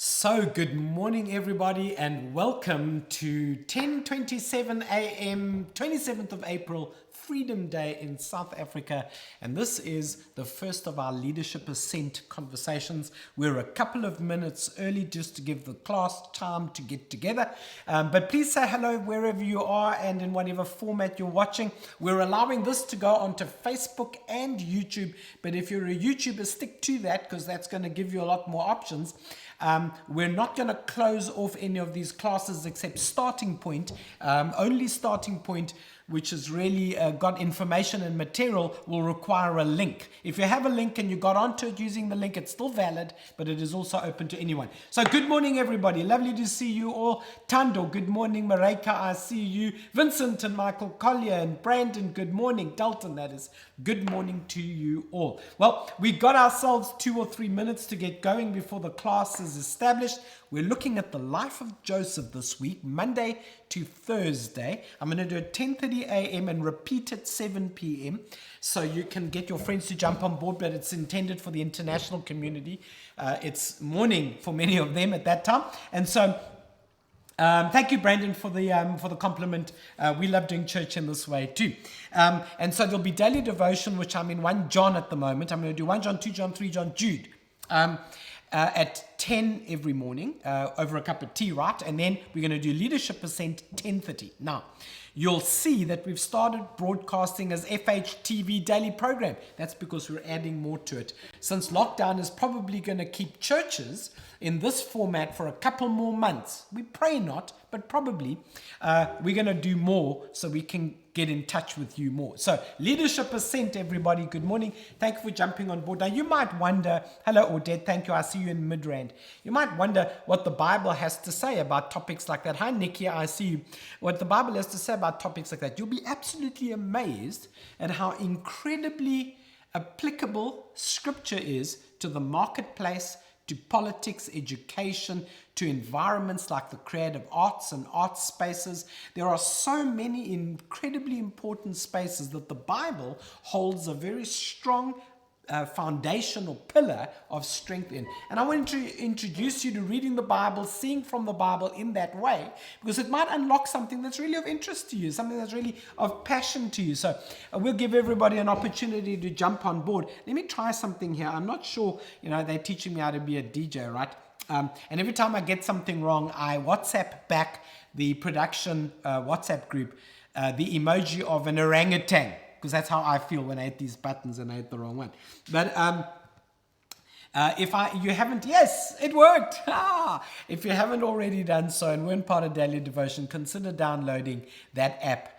So good morning everybody and welcome to 10:27 a.m. 27th of April, Freedom Day in South Africa, and this is the first of our Leadership Ascent conversations. We're a couple of minutes early just to give the class time to get together, but please say hello wherever you are and in whatever format you're watching. We're allowing this to go onto Facebook and YouTube, but if you're a YouTuber, stick to that because that's going to give you a lot more options. We're not going to close off any of these classes except Starting Point. Only Starting Point, which has really got information and material, will require a link. If you have a link and you got onto it using the link, it's still valid, but it is also open to anyone. So good morning, everybody. Lovely to see you all. Tando, good morning. Mareka, I see you. Vincent and Michael Collier and Brandon, good morning. Dalton, that is, good morning to you all. Well, we got ourselves 2 or 3 minutes to get going before the class is established. We're looking at the life of Joseph this week, Monday to Thursday. I'm going to do it 10:30 a.m. and repeat at 7 p.m. so you can get your friends to jump on board, but it's intended for the international community. It's morning for many of them at that time. And so thank you, Brandon, for the compliment. We love doing church in this way too. And so there'll be daily devotion, which I'm in 1 John at the moment. I'm going to do 1 John, 2 John, 3 John, Jude. At 10 every morning over a cup of tea, right? And then we're going to do Leadership Ascent 10:30. Now, you'll see that we've started broadcasting as FHTV daily program. That's because we're adding more to it. Since lockdown is probably going to keep churches in this format for a couple more months. We pray not, but probably we're going to do more so we can get in touch with you more. So Leadership Ascent, everybody, good morning. Thank you for jumping on board. Now you might wonder, hello Odette, thank you, I see you in Midrand. You might wonder what the Bible has to say about topics like that. Hi Nikki, I see you. What the Bible has to say about topics like that. You'll be absolutely amazed at how incredibly applicable scripture is to the marketplace, to politics, education, to environments like the creative arts and art spaces. There are so many incredibly important spaces that the Bible holds a very strong foundational pillar of strength in. And I want to introduce you to reading the Bible, seeing from the Bible in that way, because it might unlock something that's really of interest to you, something that's really of passion to you. So we'll give everybody an opportunity to jump on board. Let me try something here. I'm not sure, they're teaching me how to be a DJ, right? And every time I get something wrong, I WhatsApp back the production WhatsApp group the emoji of an orangutan, because that's how I feel when I hit these buttons and I hit the wrong one. But you haven't, yes, it worked. If you haven't already done so and weren't part of Daily Devotion, consider downloading that app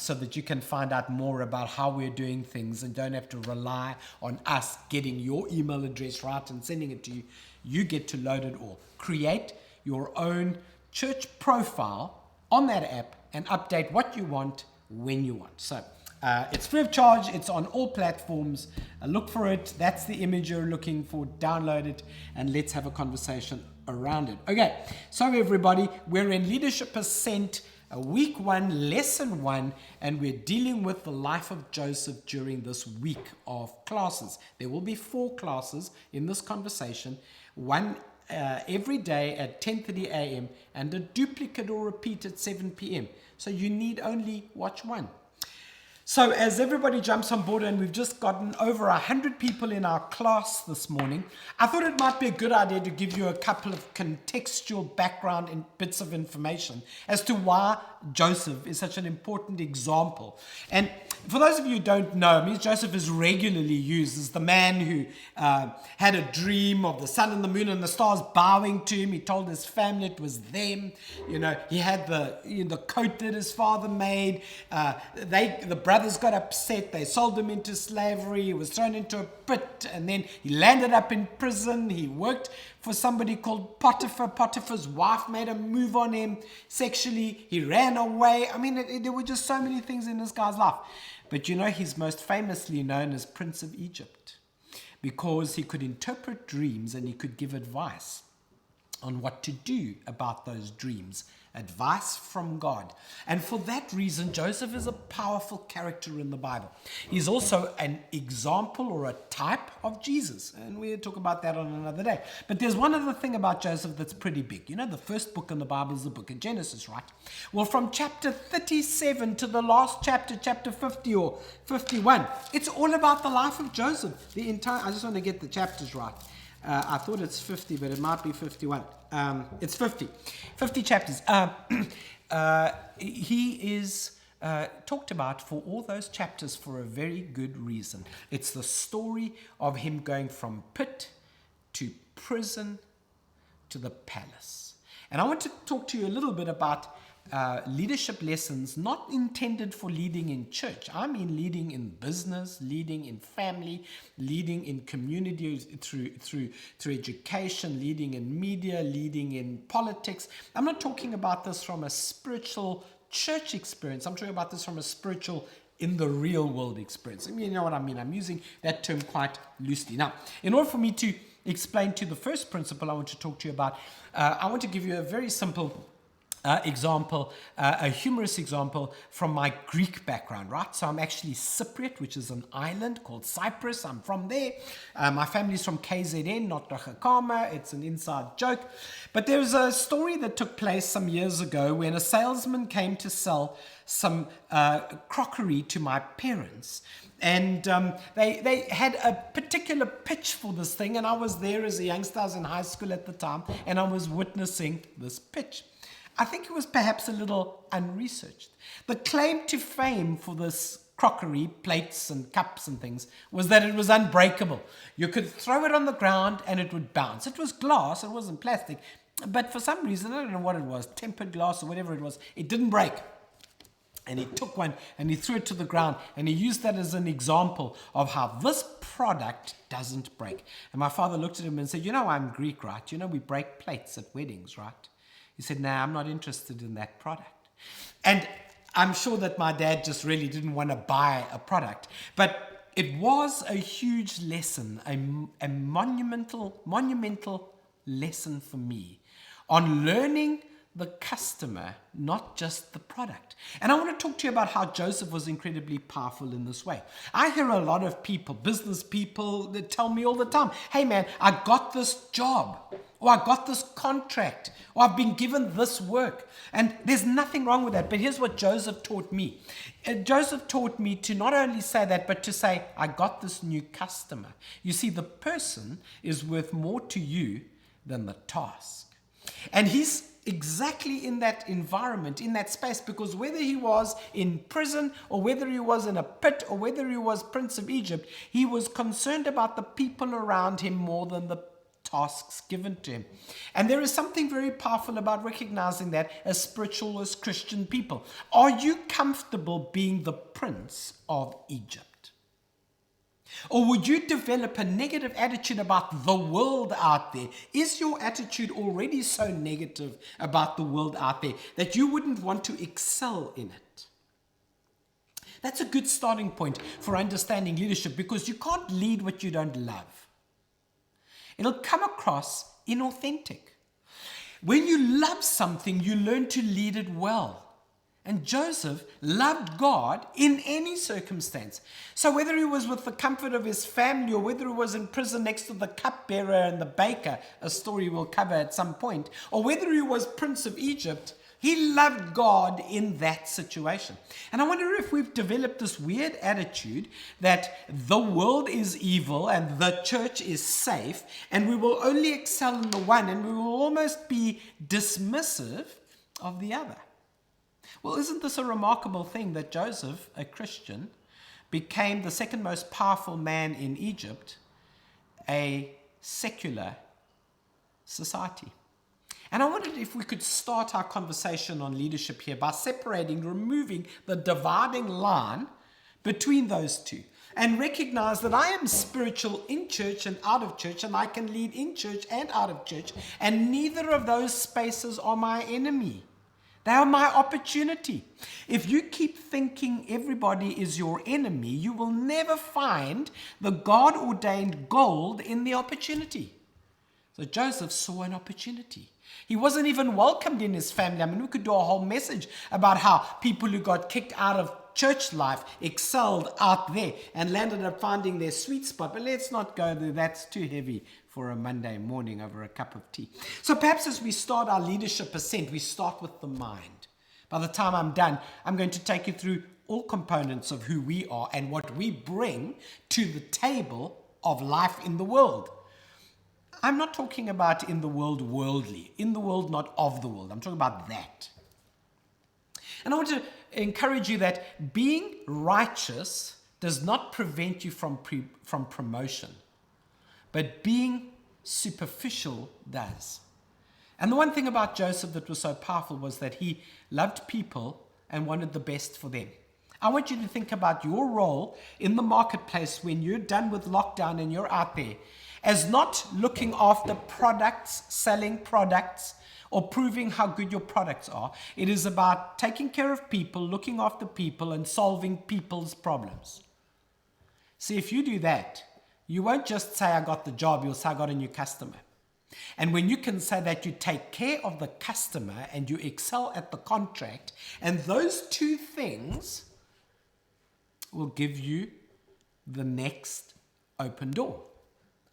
so that you can find out more about how we're doing things and don't have to rely on us getting your email address right and sending it to you. You get to load it all. Create your own church profile on that app and update what you want when you want. So it's free of charge. It's on all platforms. Look for it. That's the image you're looking for. Download it and let's have a conversation around it. Okay, so everybody, we're in Leadership Ascent, week 1, lesson 1, and we're dealing with the life of Joseph during this week of classes. There will be 4 classes in this conversation, one every day at 10:30 a.m. and a duplicate or repeat at 7 p.m. So you need only watch one. So as everybody jumps on board, and we've just gotten over 100 people in our class this morning, I thought it might be a good idea to give you a couple of contextual background and bits of information as to why Joseph is such an important example. And for those of you who don't know, Joseph is regularly used as the man who had a dream of the sun and the moon and the stars bowing to him. He told his family it was them. He had the coat that his father made. The brothers got upset. They sold him into slavery. He was thrown into a pit, and then he landed up in prison. He worked for somebody called Potiphar. Potiphar's wife made a move on him sexually. He ran away. There were just so many things in this guy's life. But he's most famously known as Prince of Egypt because he could interpret dreams and he could give advice on what to do about those dreams. Advice from God. And for that reason, Joseph is a powerful character in the Bible. He's also an example or a type of Jesus. And we'll talk about that on another day. But there's one other thing about Joseph that's pretty big. You know, the first book in the Bible is the book of Genesis, right? Well, from chapter 37 to the last chapter, chapter 50 or 51, it's all about the life of Joseph. I just want to get the chapters right. I thought it's 50, but it might be 51. It's 50 chapters. He is talked about for all those chapters for a very good reason. It's the story of him going from pit to prison to the palace. And I want to talk to you a little bit about leadership lessons not intended for leading in church. I mean leading in business, leading in family, leading in community through education, leading in media, leading in politics. I'm not talking about this from a spiritual church experience. I'm talking about this from a spiritual in the real world experience. I mean, you know what I mean? I'm using that term quite loosely. Now, in order for me to explain to you the first principle I want to talk to you about, I want to give you a very simple example, a humorous example from my Greek background, right? So I'm actually Cypriot, which is an island called Cyprus. I'm from there. My family's from KZN, not Dachakama. It's an inside joke. But there was a story that took place some years ago when a salesman came to sell some crockery to my parents. And they had a particular pitch for this thing. And I was there as a youngster. I was in high school at the time. And I was witnessing this pitch. I think it was perhaps a little unresearched. The claim to fame for this crockery, plates and cups and things, was that it was unbreakable. You could throw it on the ground and it would bounce. It was glass, it wasn't plastic, but for some reason, I don't know what it was, tempered glass or whatever it was, it didn't break. And he took one and he threw it to the ground and he used that as an example of how this product doesn't break. And my father looked at him and said, you know, I'm Greek, right? You know, we break plates at weddings, right? He said, nah, I'm not interested in that product. And I'm sure that my dad just really didn't want to buy a product. But it was a huge lesson, a monumental lesson for me on learning the customer, not just the product. And I want to talk to you about how Joseph was incredibly powerful in this way. I hear a lot of people, business people, that tell me all the time, hey man, I got this job, or I got this contract, or I've been given this work. And there's nothing wrong with that. But here's what Joseph taught me. Joseph taught me to not only say that, but to say, I got this new customer. You see, the person is worth more to you than the task. And he's exactly in that environment, in that space, because whether he was in prison or whether he was in a pit or whether he was Prince of Egypt, he was concerned about the people around him more than the tasks given to him. And there is something very powerful about recognizing that as spiritual, as Christian people. Are you comfortable being the Prince of Egypt? Or would you develop a negative attitude about the world out there? Is your attitude already so negative about the world out there that you wouldn't want to excel in it? That's a good starting point for understanding leadership, because you can't lead what you don't love. It'll come across inauthentic. When you love something, you learn to lead it well. And Joseph loved God in any circumstance. So whether he was with the comfort of his family or whether he was in prison next to the cupbearer and the baker, a story we'll cover at some point, or whether he was Prince of Egypt, he loved God in that situation. And I wonder if we've developed this weird attitude that the world is evil and the church is safe, and we will only excel in the one and we will almost be dismissive of the other. Well, isn't this a remarkable thing that Joseph, a Christian, became the second most powerful man in Egypt, a secular society? And I wondered if we could start our conversation on leadership here by removing the dividing line between those two, and recognize that I am spiritual in church and out of church, and I can lead in church and out of church, and neither of those spaces are my enemy. They are my opportunity. If you keep thinking everybody is your enemy, you will never find the God-ordained gold in the opportunity. So Joseph saw an opportunity. He wasn't even welcomed in his family. I mean, we could do a whole message about how people who got kicked out of church life excelled out there and landed up finding their sweet spot. But let's not go there. That's too heavy for a Monday morning over a cup of tea. So perhaps as we start our leadership ascent, we start with the mind. By the time I'm done, I'm going to take you through all components of who we are and what we bring to the table of life in the world. I'm not talking about in the world worldly, in the world, not of the world. I'm talking about that. And I want to encourage you that being righteous does not prevent you from promotion, but being superficial does. And the one thing about Joseph that was so powerful was that he loved people and wanted the best for them. I want you to think about your role in the marketplace when you're done with lockdown and you're out there as not looking after products, selling products, or proving how good your products are. It is about taking care of people, looking after people, and solving people's problems. See, if you do that, you won't just say, I got the job, you'll say, I got a new customer. And when you can say that you take care of the customer and you excel at the contract, and those two things will give you the next open door.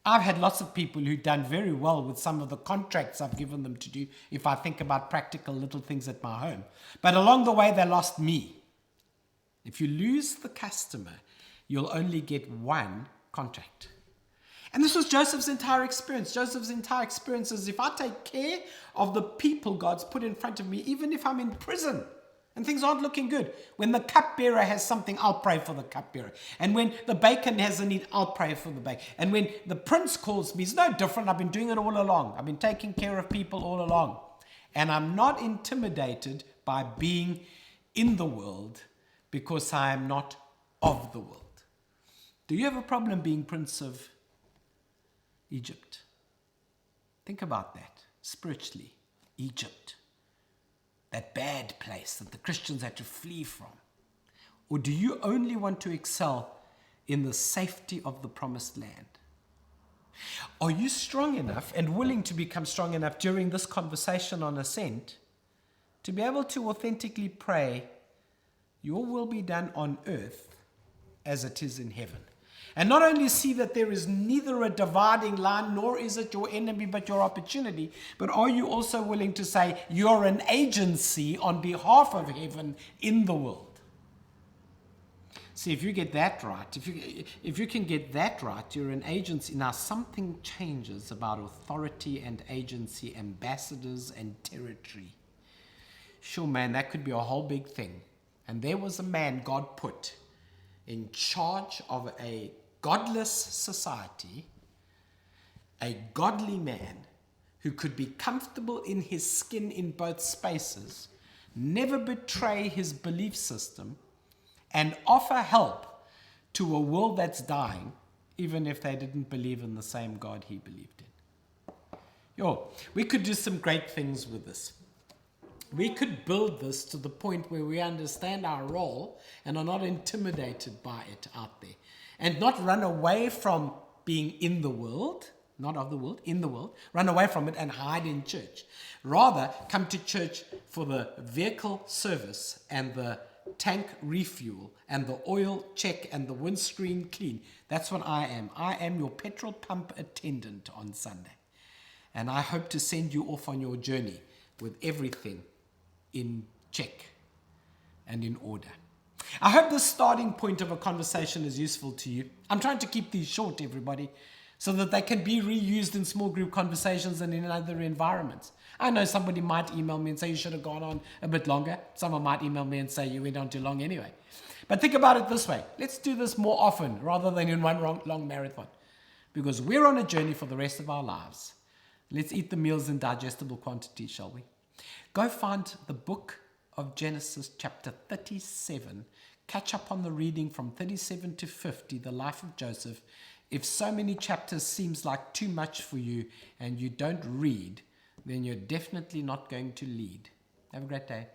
I've had lots of people who've done very well with some of the contracts I've given them to do, if I think about practical little things at my home. But along the way, they lost me. If you lose the customer, you'll only get one contract. And this was Joseph's entire experience. Joseph's entire experience is if I take care of the people God's put in front of me, even if I'm in prison, and things aren't looking good. When the cupbearer has something, I'll pray for the cupbearer. And when the bacon has a need, I'll pray for the bacon. And when the prince calls me, it's no different. I've been doing it all along. I've been taking care of people all along. And I'm not intimidated by being in the world because I am not of the world. Do you have a problem being Prince of Egypt? Think about that spiritually. Egypt. That bad place that the Christians had to flee from? Or do you only want to excel in the safety of the promised land? Are you strong enough and willing to become strong enough during this conversation on Ascent to be able to authentically pray, your will be done on earth as it is in heaven? And not only see that there is neither a dividing line, nor is it your enemy, but your opportunity, but are you also willing to say you're an agency on behalf of heaven in the world? See, if you get that right, if you can get that right, you're an agency. Now, something changes about authority and agency, ambassadors and territory. Sure, man, that could be a whole big thing. And there was a man God put in charge of a godless society, a godly man who could be comfortable in his skin in both spaces, never betray his belief system, and offer help to a world that's dying, even if they didn't believe in the same God he believed in. We could do some great things with this. We could build this to the point where we understand our role and are not intimidated by it out there. And not run away from being in the world, not of the world, in the world. Run away from it and hide in church. Rather, come to church for the vehicle service and the tank refuel and the oil check and the windscreen clean. That's what I am. I am your petrol pump attendant on Sunday. And I hope to send you off on your journey with everything in check and in order. I hope this starting point of a conversation is useful to you. I'm trying to keep these short, everybody, so that they can be reused in small group conversations and in other environments. I know somebody might email me and say you should have gone on a bit longer. Someone might email me and say you went on too long anyway. But think about it this way. Let's do this more often rather than in one long marathon, because we're on a journey for the rest of our lives. Let's eat the meals in digestible quantity, shall we? Go find the book of Genesis chapter 37. Catch up on the reading from 37 to 50, the life of Joseph. If so many chapters seems like too much for you and you don't read, then you're definitely not going to lead. Have a great day.